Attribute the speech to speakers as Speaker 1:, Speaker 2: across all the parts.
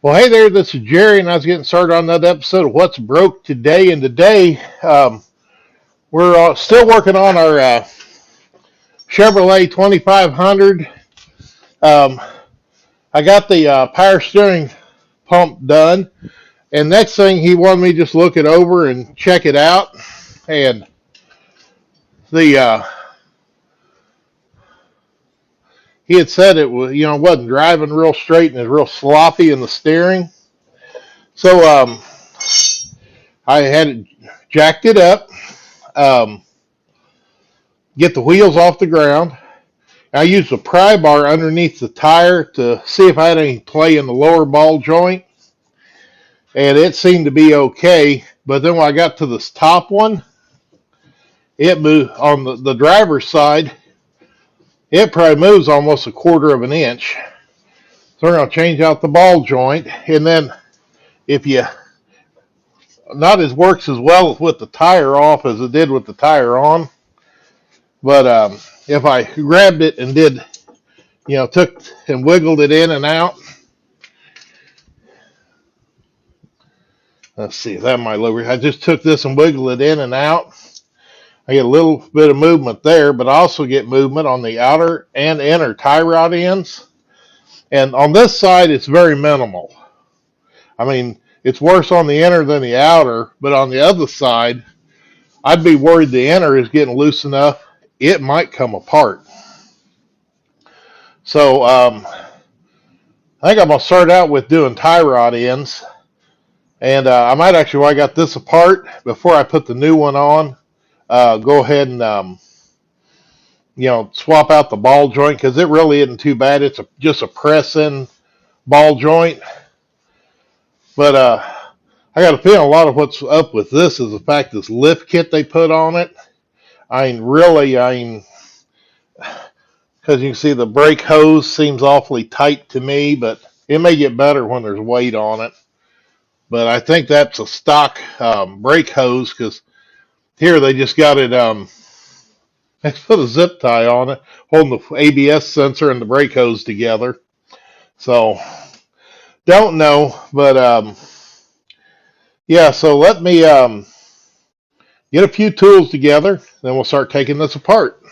Speaker 1: Well, hey there, this is Jerry, and I was getting started on another episode of What's Broke Today. And today, we're still working on our Chevrolet 2500. Um, I got the power steering pump done, and next thing he wanted me to just look it over and check it out. And the he had said it was, wasn't driving real straight and it was real sloppy in the steering. So I had it, jacked it up. Um, get the wheels off the ground. I used a pry bar underneath the tire to see if I had any play in the lower ball joint, and it seemed to be okay. But then when I got to this top one, it moved on the driver's side. It probably moves almost a quarter of an inch. So we're going to change out the ball joint, and then if you not as works as well with the tire off as it did with the tire on, but if I grabbed it and did, took and wiggled it in and out. Let's see, that might lower. I just took this and wiggled it in and out. I get a little bit of movement there, but I also get movement on the outer and inner tie rod ends. And on this side, it's very minimal. I mean, it's worse on the inner than the outer, but on the other side, I'd be worried the inner is getting loose enough, it might come apart. So I think I'm going to start out with doing tie rod ends. And I might actually, while I got this apart, before I put the new one on, go ahead and, swap out the ball joint, because it really isn't too bad. It's just a press-in ball joint. But I got a feeling a lot of what's up with this is the fact this lift kit they put on it. Because you can see the brake hose seems awfully tight to me, but it may get better when there's weight on it. But I think that's a stock brake hose, because here they just got it, they put a zip tie on it, holding the ABS sensor and the brake hose together. So, don't know, but yeah, so let me get a few tools together, then we'll start taking this apart.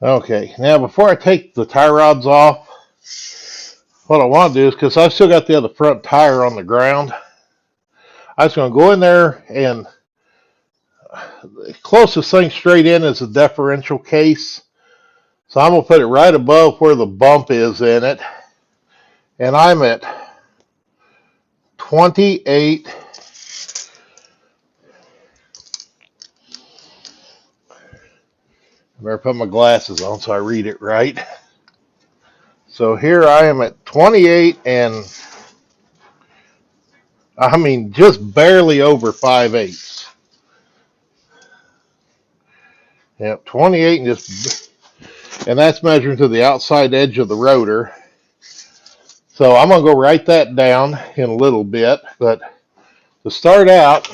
Speaker 1: Okay, now before I take the tie rods off, what I want to do is, because I've still got the other front tire on the ground, I'm just going to go in there, and the closest thing straight in is a differential case. So I'm going to put it right above where the bump is in it. And I'm at 28. I better put my glasses on so I read it right. So here I am at 28, and I mean just barely over 5/8. Yep, 28 and that's measuring to the outside edge of the rotor. So I'm going to go write that down in a little bit, but to start out,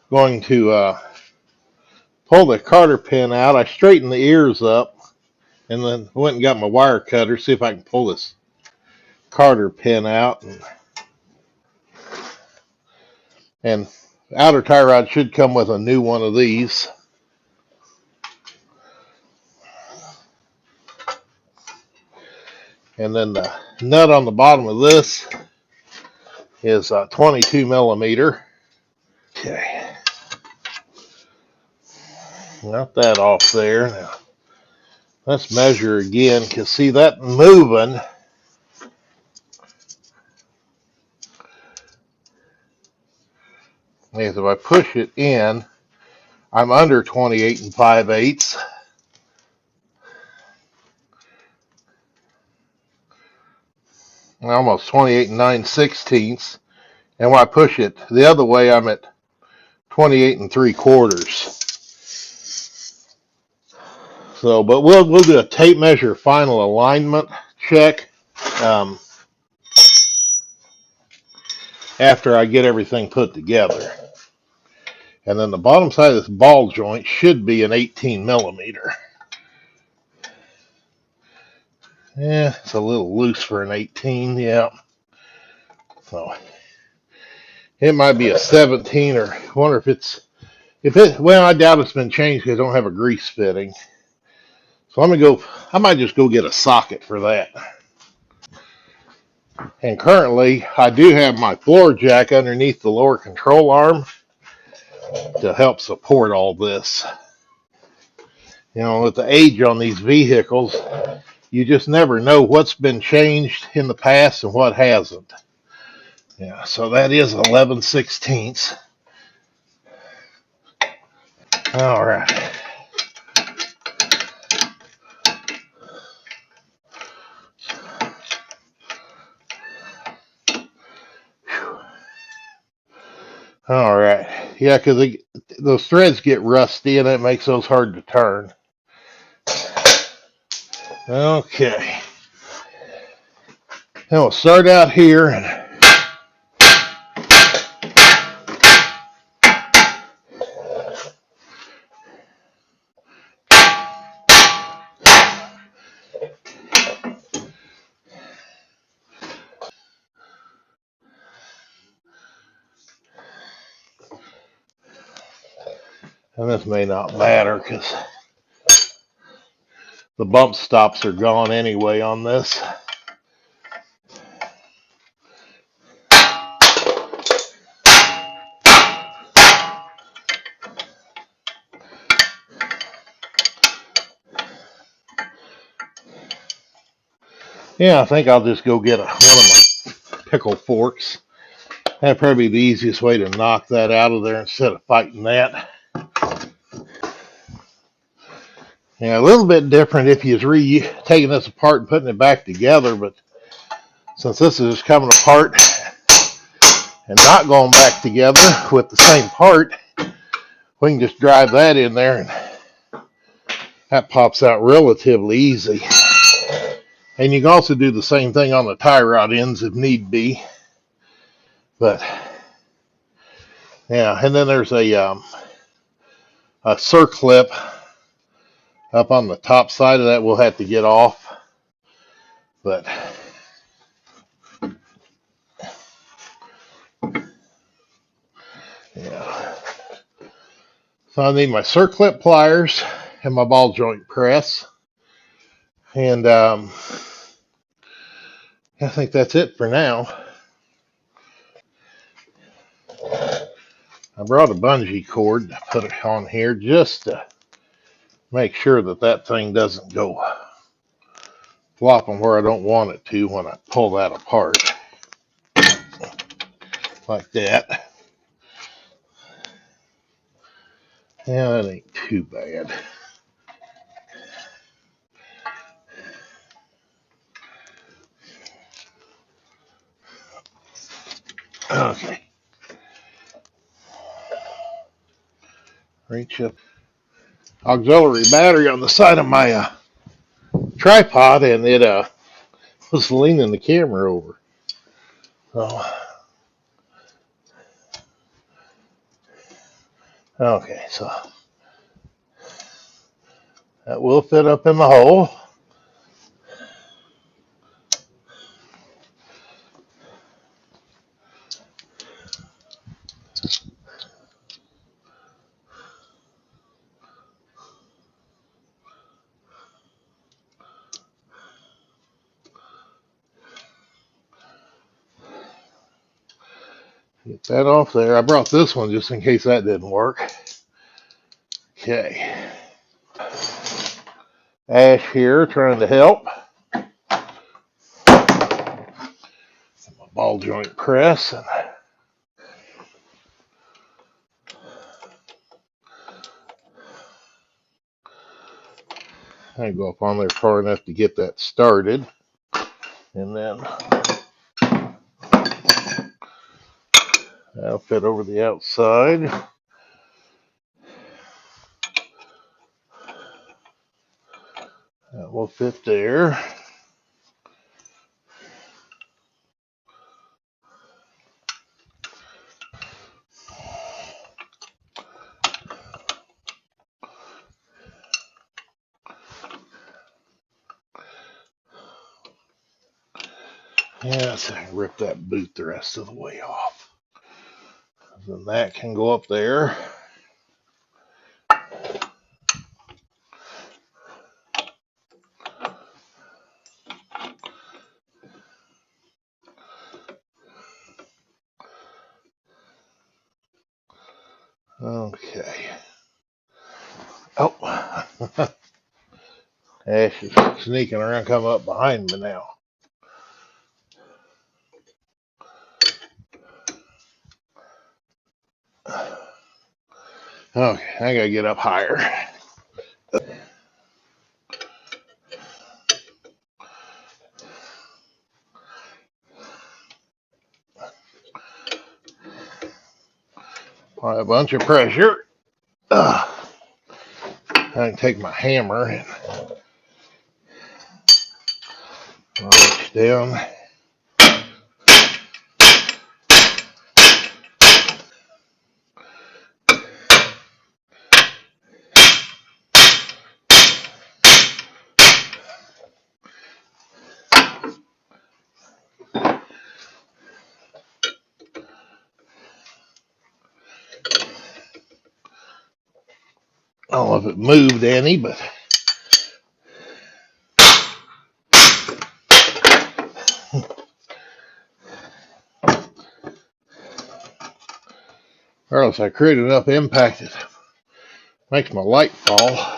Speaker 1: going to pull the cotter pin out. I straightened the ears up, and then went and got my wire cutter, see if I can pull this cotter pin out. And outer tie rod should come with a new one of these. And then the nut on the bottom of this is 22 millimeter. Okay. Got that off there. Now, let's measure again, because see that moving. If I push it in, I'm under 28 5/8. Almost 28 9/16. And when I push it the other way, I'm at 28 3/4. So, but we'll do a tape measure final alignment check after I get everything put together. And then the bottom side of this ball joint should be an 18 millimeter. Yeah, it's a little loose for an 18, yeah. So it might be a 17, or I wonder well, I doubt it's been changed because I don't have a grease fitting. So I might just go get a socket for that. And currently, I do have my floor jack underneath the lower control arm to help support all this. With the age on these vehicles, you just never know what's been changed in the past and what hasn't. Yeah, so that is 11/16. All right. All right. Yeah, because those threads get rusty and it makes those hard to turn. Okay. Now we'll start out here and this may not matter because the bump stops are gone anyway on this. Yeah, I think I'll just go get one of my pickle forks. That'd probably be the easiest way to knock that out of there instead of fighting that. Yeah, a little bit different if you're taking this apart and putting it back together, but since this is just coming apart and not going back together with the same part, we can just drive that in there and that pops out relatively easy. And you can also do the same thing on the tie rod ends if need be. But yeah, and then there's a circlip up on the top side of that we'll have to get off. But yeah. So I need my circlip pliers and my ball joint press. And I think that's it for now. I brought a bungee cord to put it on here just to make sure that thing doesn't go flopping where I don't want it to when I pull that apart. Like that. Yeah, that ain't too bad. Okay. Reach up. Auxiliary battery on the side of my tripod, and it was leaning the camera over. So, okay, so that will fit up in the hole. Get that off there. I brought this one just in case that didn't work. Okay. Ash here trying to help. My ball joint press. And I go up on there far enough to get that started. And then that'll fit over the outside. That will fit there. Yeah, so I can rip that boot the rest of the way off. Then that can go up there. Okay. Oh, Ash is sneaking around, come up behind me now. Okay, I gotta get up higher. Apply a bunch of pressure. I can take my hammer and reach down. I don't know if it moved any, but regardless, I created enough impact it makes my light fall.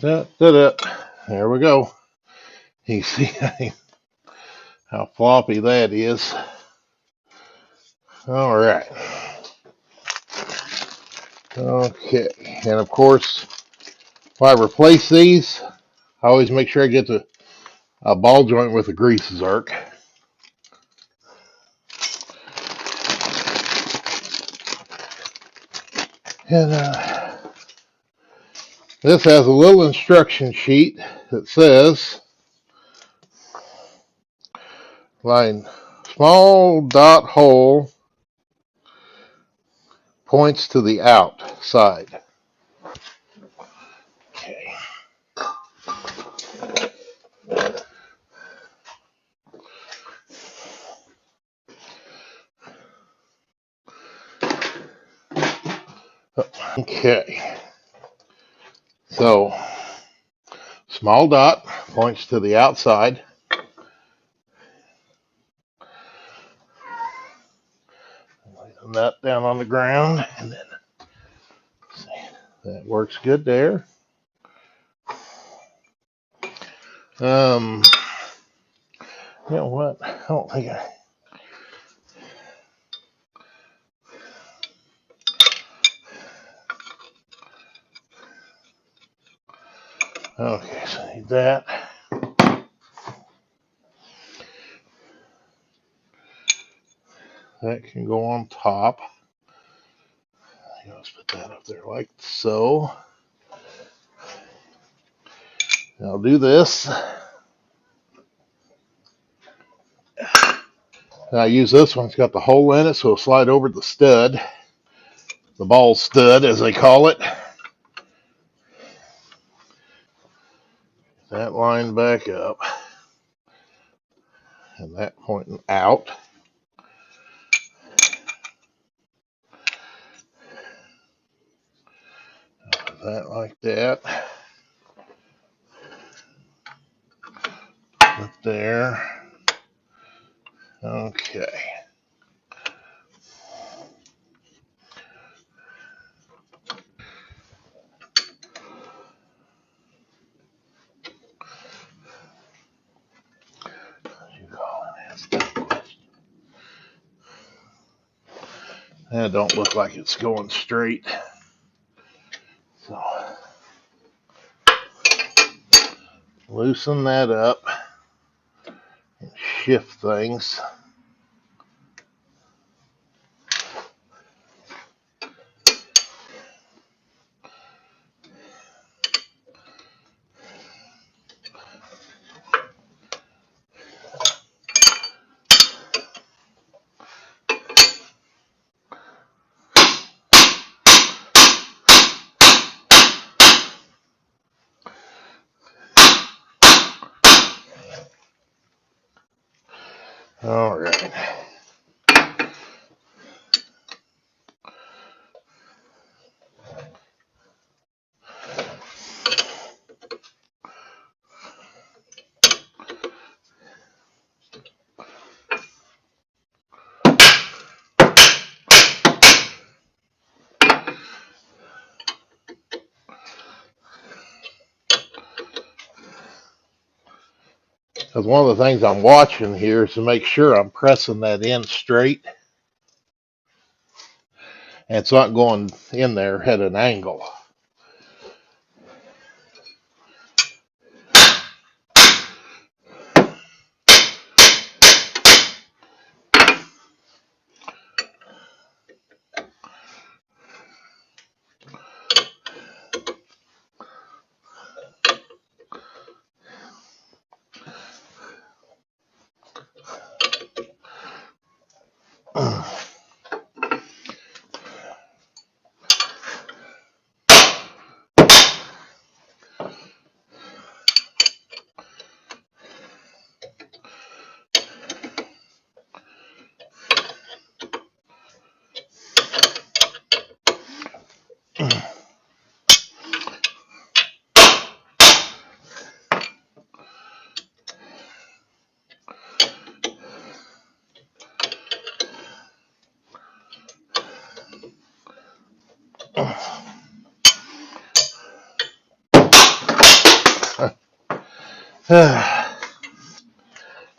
Speaker 1: There we go. There we go. You see how floppy that is. All right. Okay. And of course, if I replace these, I always make sure I get a ball joint with a grease zerk. And this has a little instruction sheet that says, line small dot hole points to the outside. Okay. Okay. So, small dot points to the outside. Lay that down on the ground, and then see, that works good there. You know what? I don't think I. Okay, so I need that. That can go on top. Let's put that up there like so. I'll do this. I use this one. It's got the hole in it, so it'll slide over the stud, the ball stud, as they call it. That line back up, and that pointing out. That like that. Up there. Okay. That don't look like it's going straight. So loosen that up and shift things. All right. Because one of the things I'm watching here is to make sure I'm pressing that in straight and it's not going in there at an angle.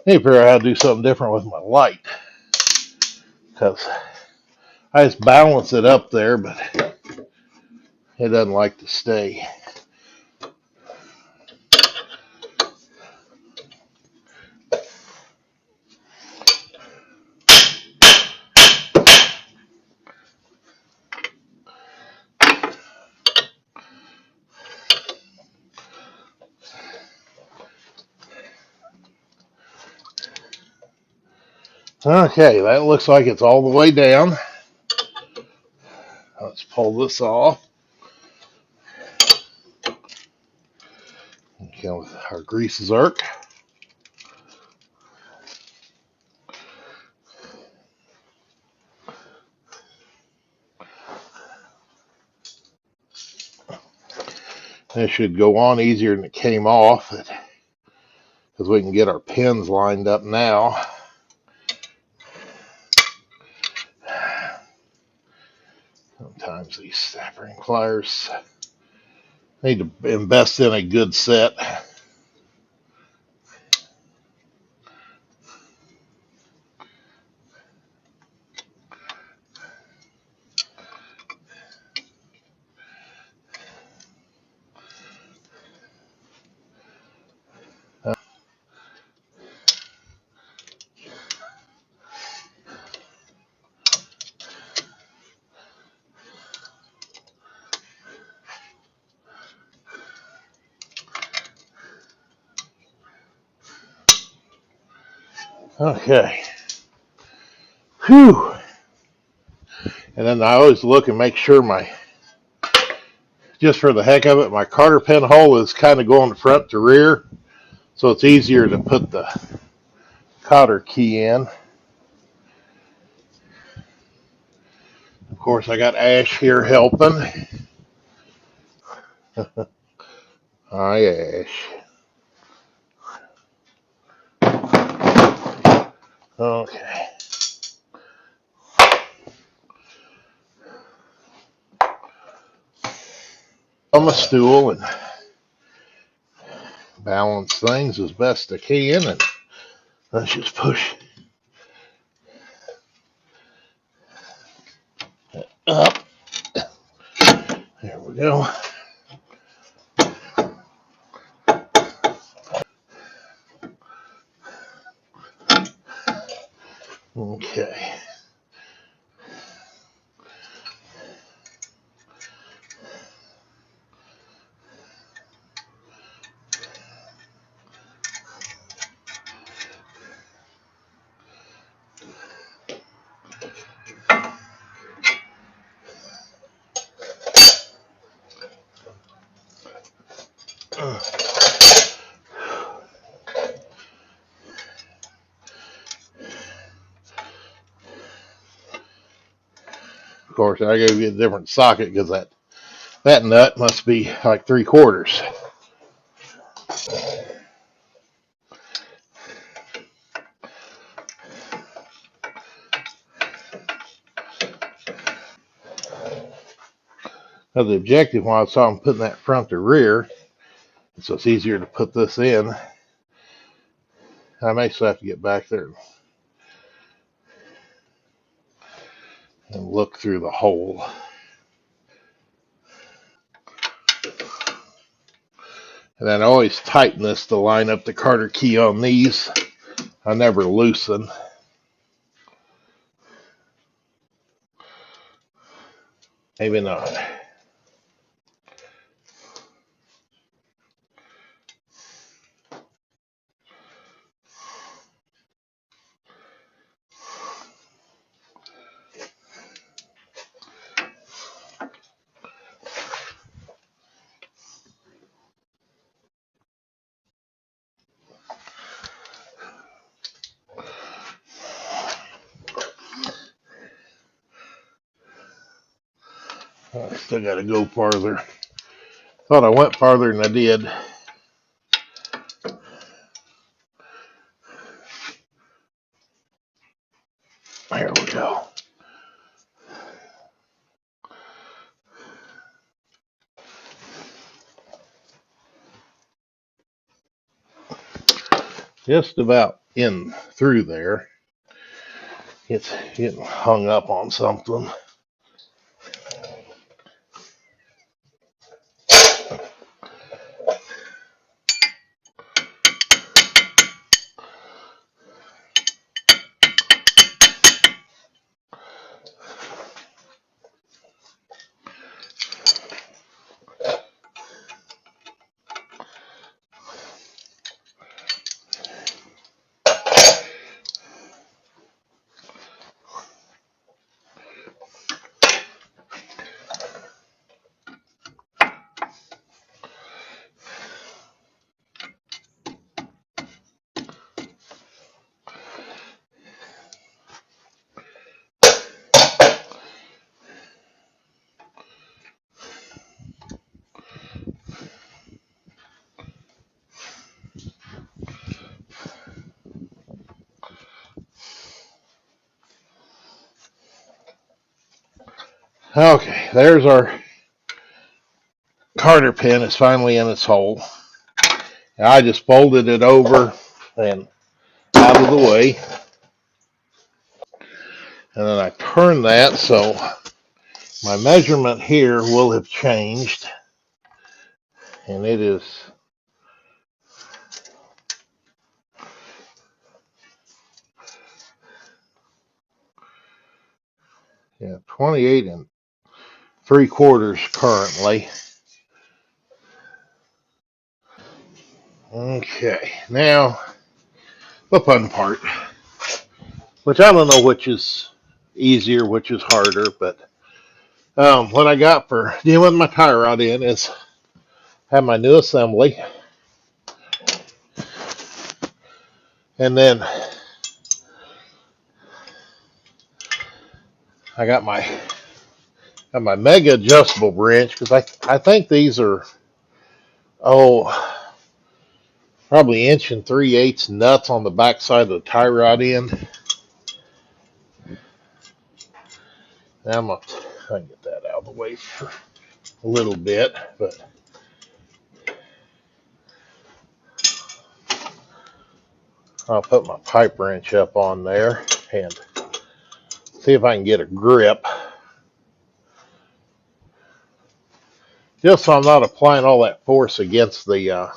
Speaker 1: Need to figure out how to do something different with my light. Because I just balance it up there, but it doesn't like to stay. Okay, that looks like it's all the way down. Let's pull this off. Okay, with our grease zerk. This should go on easier than it came off, because we can get our pins lined up now. Sometimes these snapping pliers need to invest in a good set. Okay. Whew. And then I always look and make sure just for the heck of it, my cotter pin hole is kind of going front to rear. So it's easier to put the cotter key in. Of course, I got Ash here helping. Hi, Ash. Okay. On my stool and balance things as best I can, and let's just push it up. There we go. Okay. Of course, I gotta get a different socket because that nut must be like 3/4. Now the objective when I saw them putting that front to rear, so it's easier to put this in. I may still have to get back there and look through the hole. And then I always tighten this to line up the Carter key on these. I never loosen. Maybe not. I still got to go farther. Thought I went farther than I did. There we go. Just about in through there. It's getting hung up on something. Okay, there's our Carter pin. It's finally in its hole. I just folded it over and out of the way. And then I turn that so my measurement here will have changed. And it is 28 3/4 currently. Okay, now the fun part, which I don't know which is easier, which is harder, but what I got for dealing with my tie rod in is have my new assembly, and then I got my mega adjustable wrench because I think these are probably 1 3/8 nuts on the back side of the tie rod end. Now I can get that out of the way for a little bit, but I'll put my pipe wrench up on there and see if I can get a grip. Just so I'm not applying all that force against the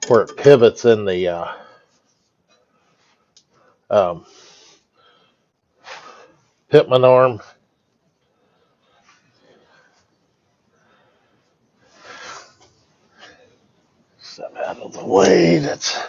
Speaker 1: where it pivots in the um, pitman arm. Step out of the way. That's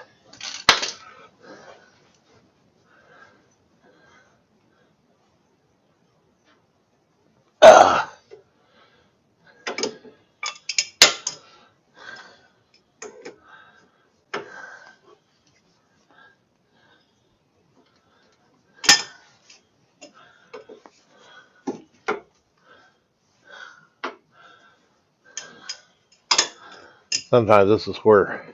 Speaker 1: sometimes this is where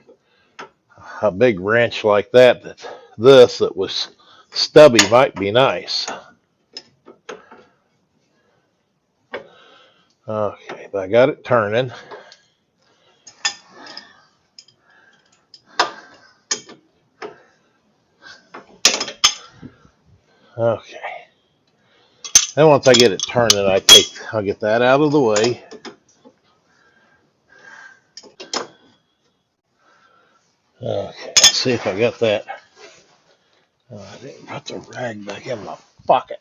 Speaker 1: a big wrench like that was stubby might be nice. Okay, but I got it turning. Okay. Then once I get it turning, I'll get that out of the way. Okay, let's see if I got that. Oh, I didn't put the rag back in my pocket.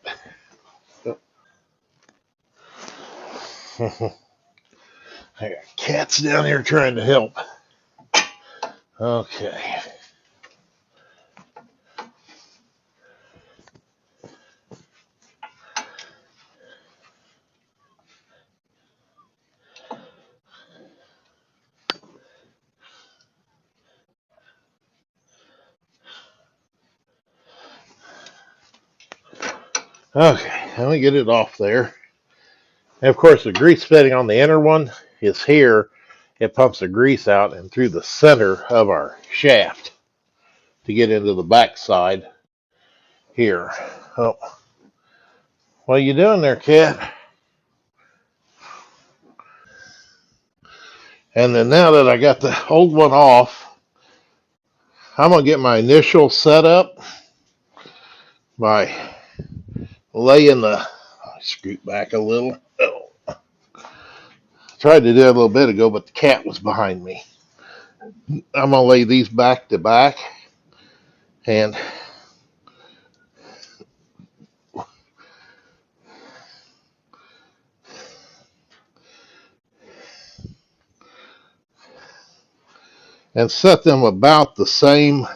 Speaker 1: I got cats down here trying to help. Okay. Okay, let me get it off there. And of course, the grease fitting on the inner one is here. It pumps the grease out and through the center of our shaft to get into the back side here. Oh, what are you doing there, cat? And then now that I got the old one off, I'm going to get my initial setup by laying I scoot back a little. Oh. Tried to do it a little bit ago, but the cat was behind me. I'm going to lay these back to back and set them about the same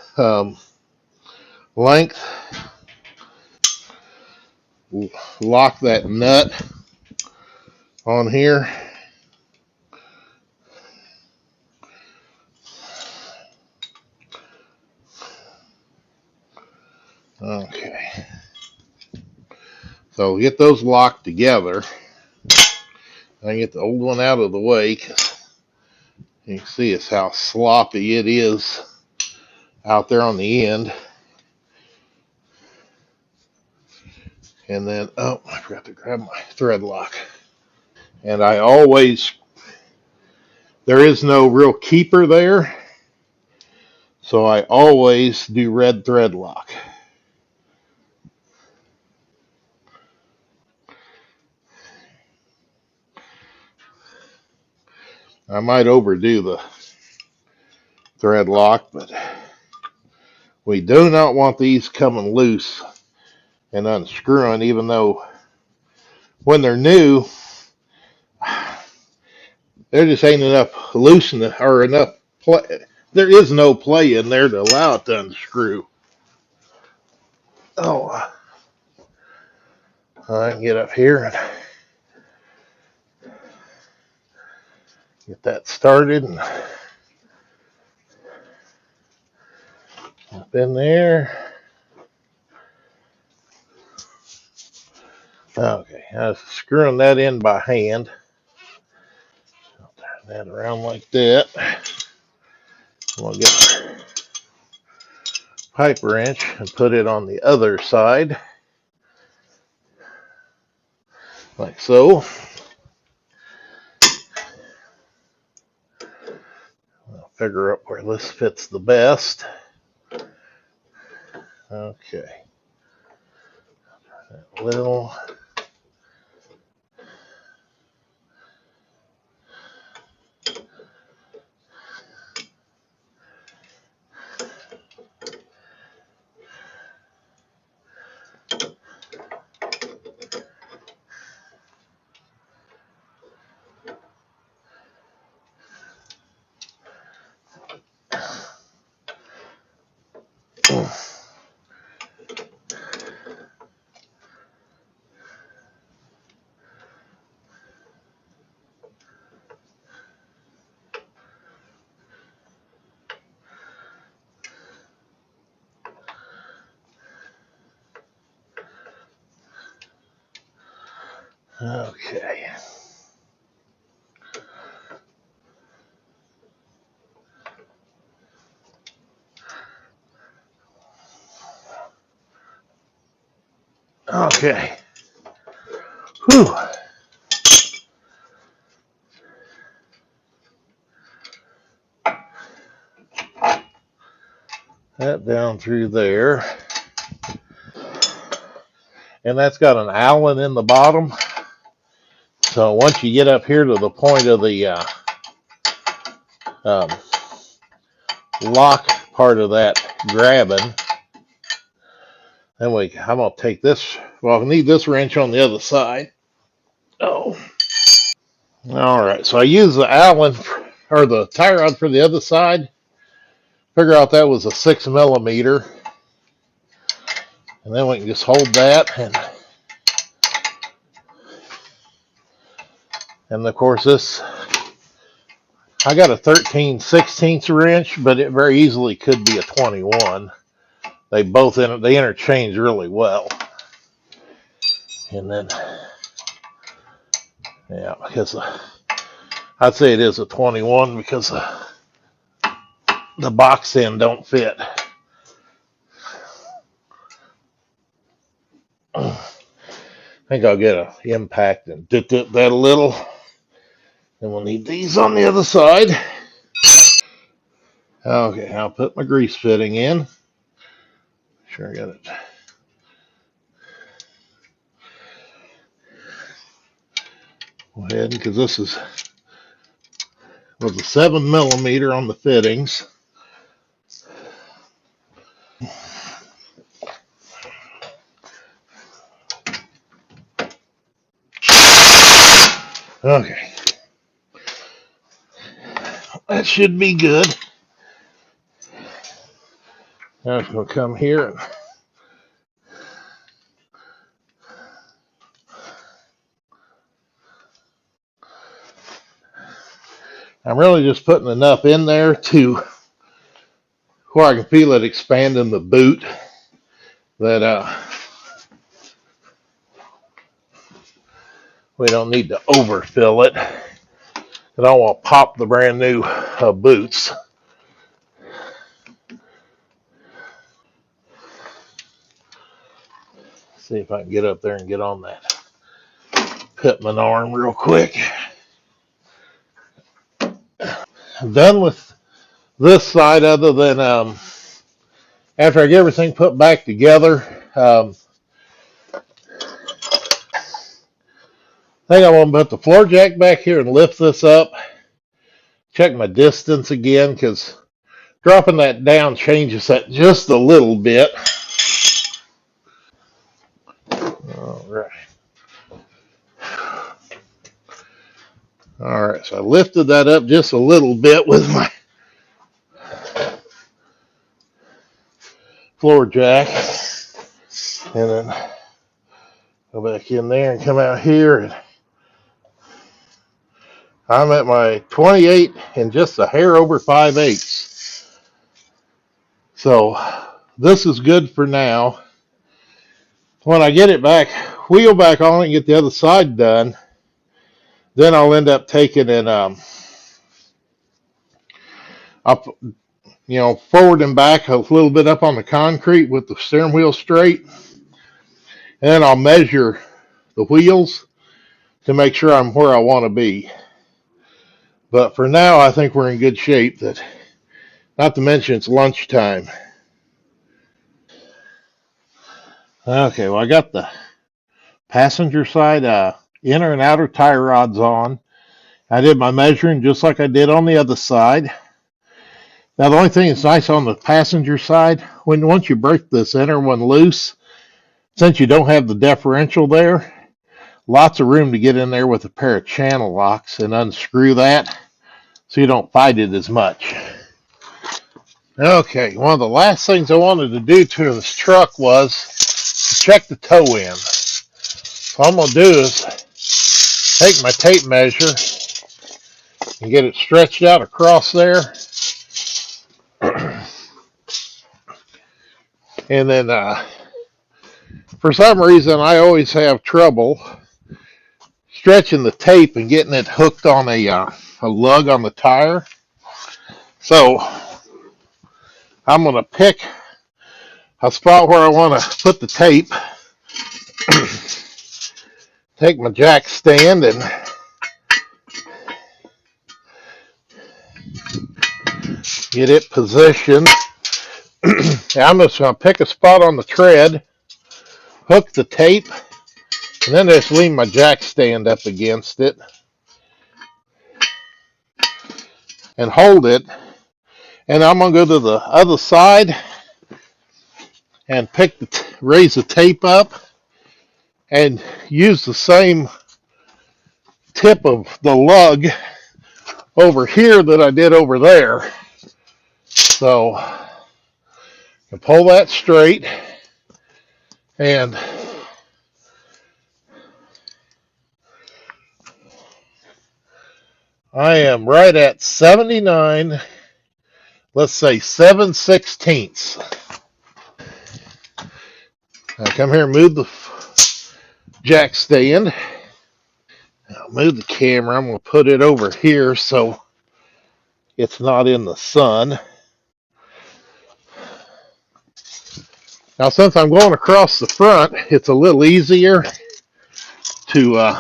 Speaker 1: length. Lock that nut on here. Okay. So get those locked together. I get the old one out of the way because you can see it's how sloppy it is out there on the end. And then, oh, I forgot to grab my thread lock. And there is no real keeper there, so I always do red thread lock. I might overdo the thread lock, but we do not want these coming loose and unscrewing, even though when they're new, there just ain't enough loosening or enough play. There is no play in there to allow it to unscrew. Oh, I can get up here and get that started and up in there. Okay, I was screwing that in by hand. I'll turn that around like that. I'm going to get my pipe wrench and put it on the other side. like so. I'll figure out where this fits the best. Okay. That little. Okay. Okay. Whew. That down through there. And that's got an Allen in the bottom. So once you get up here to the point of the um, lock part of that grabbing, then I'm going to take this. Well, I need this wrench on the other side. Oh. All right. So I use the Allen or the tie rod for the other side. Figure out that was a 6 millimeter. And then we can just hold that. And of course, this, I got a 13/16 wrench, but it very easily could be a 21. They both they interchange really well. And then, yeah, because I'd say it is a 21 because the box end don't fit. I think I'll get an impact and dip that a little. And we'll need these on the other side. Okay, I'll put my grease fitting in. Sure, I got it. Go ahead, because this was a 7 millimeter on the fittings. Okay, that should be good. Now I'm going to come here and I'm really just putting enough in there to where I can feel it expanding the boot that we don't need to overfill it. I don't want to pop the brand new boots. See if I can get up there and get on that Pittman arm real quick. I'm done with this side other than after I get everything put back together. I think I want to put the floor jack back here and lift this up. Check my distance again because dropping that down changes that just a little bit. All right. All right, so I lifted that up just a little bit with my floor jack. And then go back in there and come out here. And I'm at my 28 and just a hair over 5/8. So this is good for now. When I get it back, wheel back on it and get the other side done, then I'll end up taking it up, forward and back a little bit up on the concrete with the steering wheel straight. And then I'll measure the wheels to make sure I'm where I want to be. But for now, I think we're in good shape. That, not to mention it's lunchtime. Okay, well I got the passenger side inner and outer tie rods on. I did my measuring just like I did on the other side. Now the only thing that's nice on the passenger side, once you break this inner one loose, since you don't have the differential there, lots of room to get in there with a pair of channel locks and unscrew that so you don't fight it as much. Okay, one of the last things I wanted to do to this truck was to check the toe in. So what I'm going to do is take my tape measure and get it stretched out across there. And then for some reason I always have trouble stretching the tape and getting it hooked on a lug on the tire. So I'm going to pick a spot where I want to put the tape, take my jack stand and get it positioned. I'm just going to pick a spot on the tread, hook the tape, and then just lean my jack stand up against it and hold it. And I'm going to go to the other side and raise the tape up and use the same tip of the lug over here that I did over there. So I pull that straight, and I am right at 79, let's say 7/16. Now come here and move the jack stand. I'll move the camera. I'm going to put it over here so it's not in the sun. Now, since I'm going across the front, it's a little easier to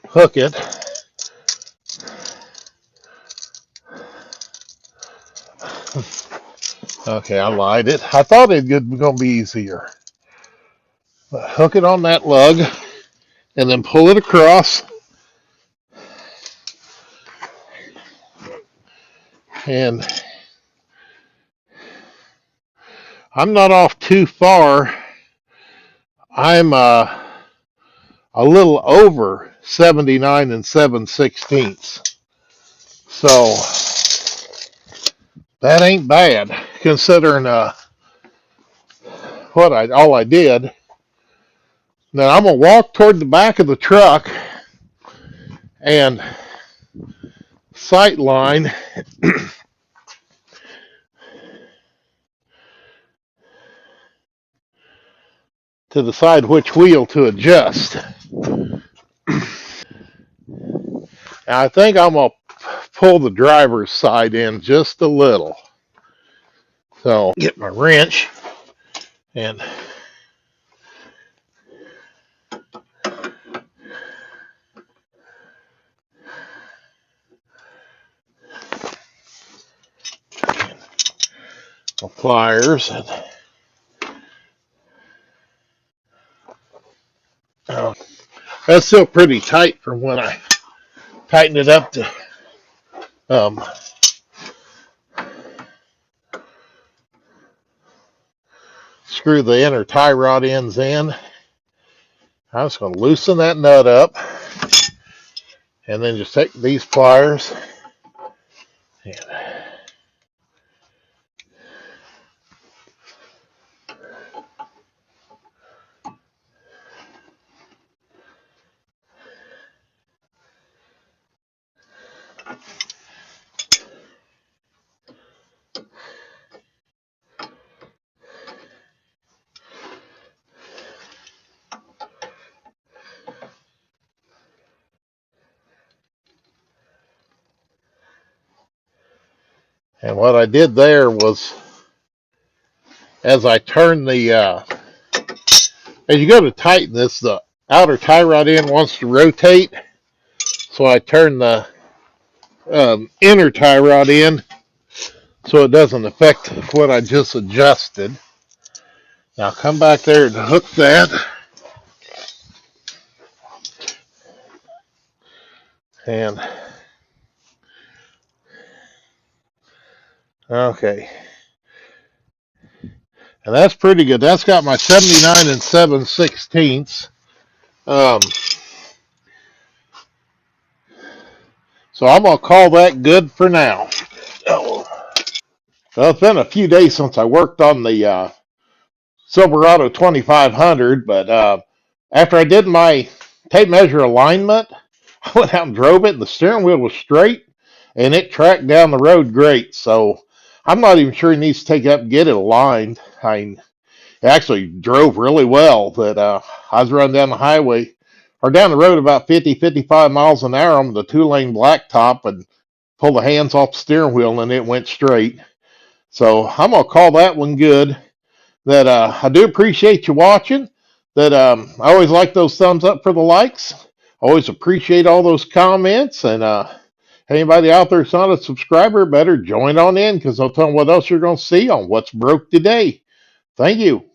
Speaker 1: hook it. Okay, I lied it. I thought it was going to be easier. But hook it on that lug and then pull it across. And I'm not off too far. I'm a little over 79 7/16. So that ain't bad considering all I did. Now I'm gonna walk toward the back of the truck and sight line to decide which wheel to adjust. I think I'm gonna pull the driver's side in just a little. So get my wrench and my pliers and that's still pretty tight from when I tightened it up to screw the inner tie rod ends in. I'm just going to loosen that nut up and then just take these pliers and what I did there was as I turned the as you go to tighten this, the outer tie rod end wants to rotate. So I turn the inner tie rod in so it doesn't affect what I just adjusted. Now come back there and hook that. And okay. And that's pretty good. That's got my 79 and 7/16. Um, so I'm going to call that good for now. Oh. Well, it's been a few days since I worked on the Silverado 2500, but after I did my tape measure alignment, I went out and drove it, and the steering wheel was straight, and it tracked down the road great. So I'm not even sure he needs to take it up and get it aligned. It actually drove really well. That I was running down the highway or down the road about 50, 55 miles an hour on the 2-lane blacktop and pulled the hands off the steering wheel, and it went straight. So I'm going to call that one good. That I do appreciate you watching. That I always like those thumbs up for the likes. Always appreciate all those comments. And anybody out there that's not a subscriber, better join on in because I'll tell them what else you're going to see on What's Broke Today. Thank you.